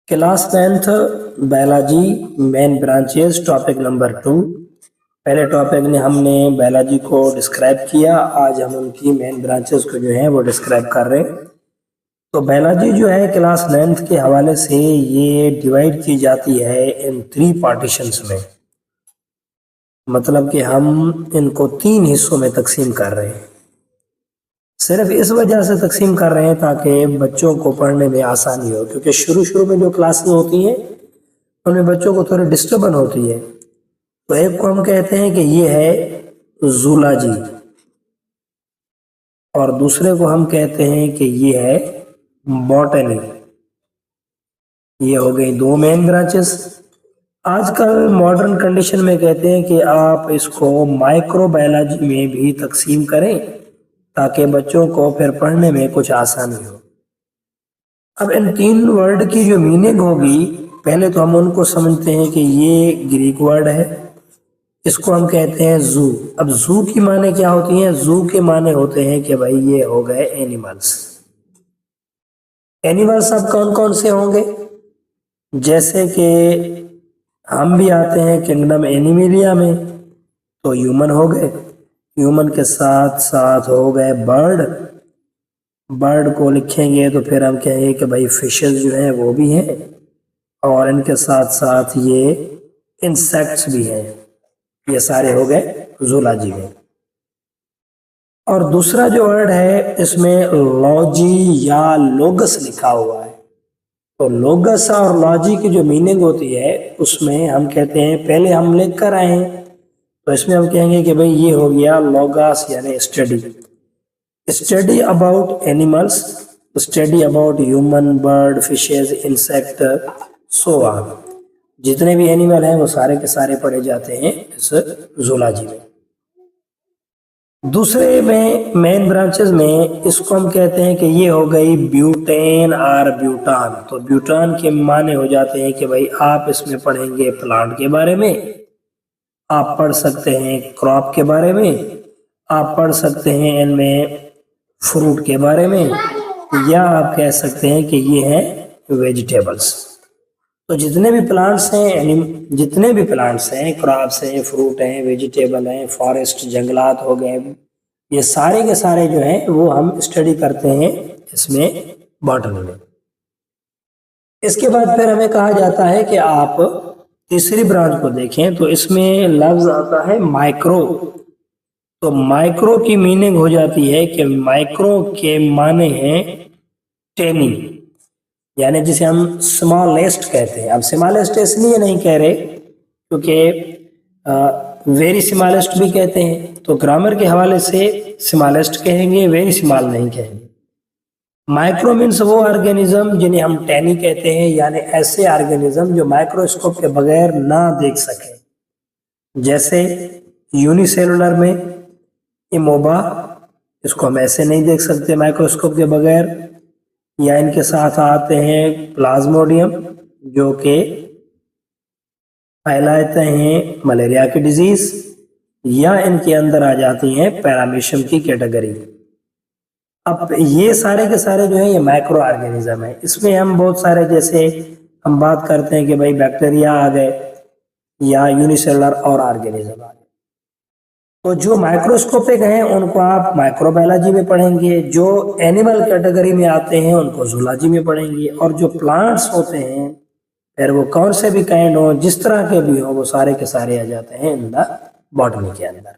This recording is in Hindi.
Class 10th biology main branches topic number 2। पहले टॉपिक में हमने बायोलॉजी को डिस्क्राइब किया, आज हम उनकी मेन ब्रांचेस को जो है वो डिस्क्राइब कर रहे हैं। तो बायोलॉजी जो है क्लास 9th के हवाले से ये डिवाइड की जाती है इन 3 पार्टीशंस में, मतलब कि हम इनको 3 हिस्सों में तकसीम कर रहे हैं। सिर्फ इस वजह से तकसीम कर रहे हैं ताकि बच्चों को पढ़ने में आसानी हो, क्योंकि शुरू में जो क्लासेस होती हैं उनमें बच्चों को थोड़ी डिस्टर्बेंस होती है। तो एक को हम कहते हैं कि ये है जूलॉजी और दूसरे को हम कहते हैं कि ये है बॉटनी। ये हो गई 2 मेन ब्रांचेस। आजकल मॉडर्न कंडीशन में कहते हैं कि आप इसको माइक्रोबायोलॉजी में भी तकसीम करें ताकि बच्चों को फिर पढ़ने में कुछ आसानी हो। अब इन 3 वर्ड की जो मीनिंग होगी, पहले तो हम उनको समझते हैं कि ये ग्रीक वर्ड है, इसको हम कहते हैं जू। अब जू की माने क्या होती हैं? जू के माने होते हैं कि भाई ये हो गए एनिमल्स। एनिमल्स अब कौन कौन से होंगे? जैसे कि हम भी आते हैं किंगडम एनिमलिया में, तो ह्यूमन हो गए, ह्यूमन के साथ साथ हो गए बर्ड। बर्ड को लिखेंगे तो फिर हम कहेंगे कि भाई फिशेस जो हैं वो भी हैं, और इनके साथ साथ ये इंसेक्ट्स भी हैं। ये सारे हो गए जूलॉजी में। और दूसरा जो वर्ड है इसमें लॉजी या लोगस लिखा हुआ है। तो लोगस और लॉजी की जो मीनिंग होती है उसमें हम कहते हैं, पहले हम लिख कर आए हैं तो इसमें हम कहेंगे कि भाई ये हो गया लॉगस यानी study. Study about animals, study about human, bird, fishes, insect, so on. जितने भी एनिमल हैं वो सारे के सारे पढ़े जाते हैं इस जूलॉजी में। दूसरे में मेन ब्रांचेस में इसको हम कहते हैं कि ये हो गई ब्यूटेन और ब्यूटान। तो ब्यूटान के माने हो जाते हैं कि भाई आप इसमें पढ़ेंगे प्लांट के बारे में, आप पढ़ सकते हैं क्रॉप के बारे में, आप पढ़ सकते हैं इनमें फ्रूट के बारे में, या आप कह सकते हैं कि ये हैं वेजिटेबल्स। तो जितने भी प्लांट्स हैं, क्रॉप्स हैं, फ्रूट हैं, वेजिटेबल हैं, फॉरेस्ट जंगलात हो गए, ये सारे के सारे जो हैं वो हम स्टडी करते हैं इसमें बॉटनी में। इसके बाद फिर हमें कहा जाता है कि आप तीसरी ब्रांच को देखें तो इसमें लफ्ज आता है माइक्रो। तो माइक्रो की मीनिंग हो जाती है कि माइक्रो के माने हैं टेनी, यानी जिसे हम स्मॉलेस्ट कहते हैं। अब स्मॉलेस्ट इसलिए नहीं कह रहे क्योंकि वेरी स्मॉलेस्ट भी कहते हैं, तो ग्रामर के हवाले से स्मॉलेस्ट कहेंगे, वेरी स्मॉल नहीं कहेंगे। माइक्रो मीन्स वो ऑर्गेनिज्म जिन्हें हम टेनी कहते हैं, यानी ऐसे ऑर्गेनिज्म जो माइक्रोस्कोप के बगैर ना देख सके। जैसे यूनिसेलुलर में इमोबा, इसको हम ऐसे नहीं देख सकते माइक्रोस्कोप के बगैर। या इनके साथ आते हैं प्लाज्मोडियम जो कि फैलाते हैं मलेरिया की डिजीज, या इनके अंदर आ जाती हैं पैरामीशियम की कैटेगरी। अब ये सारे के सारे जो है ये माइक्रो ऑर्गेनिज्म है। इसमें हम बहुत सारे, जैसे हम बात करते हैं कि भाई बैक्टीरिया आ गए या यूनिसेलुलर और ऑर्गेनिज्म आ गए। तो जो माइक्रोस्कोपिक हैं उनको आप माइक्रोबायोलॉजी में पढ़ेंगे, जो एनिमल कैटेगरी में आते हैं उनको जूलॉजी में पढ़ेंगे, और जो प्लांट्स होते हैं फिर वो कौन से भी काइंड हो, जिस तरह के भी हो, वो सारे के सारे आ जाते हैं इन द बॉटनी के अंदर।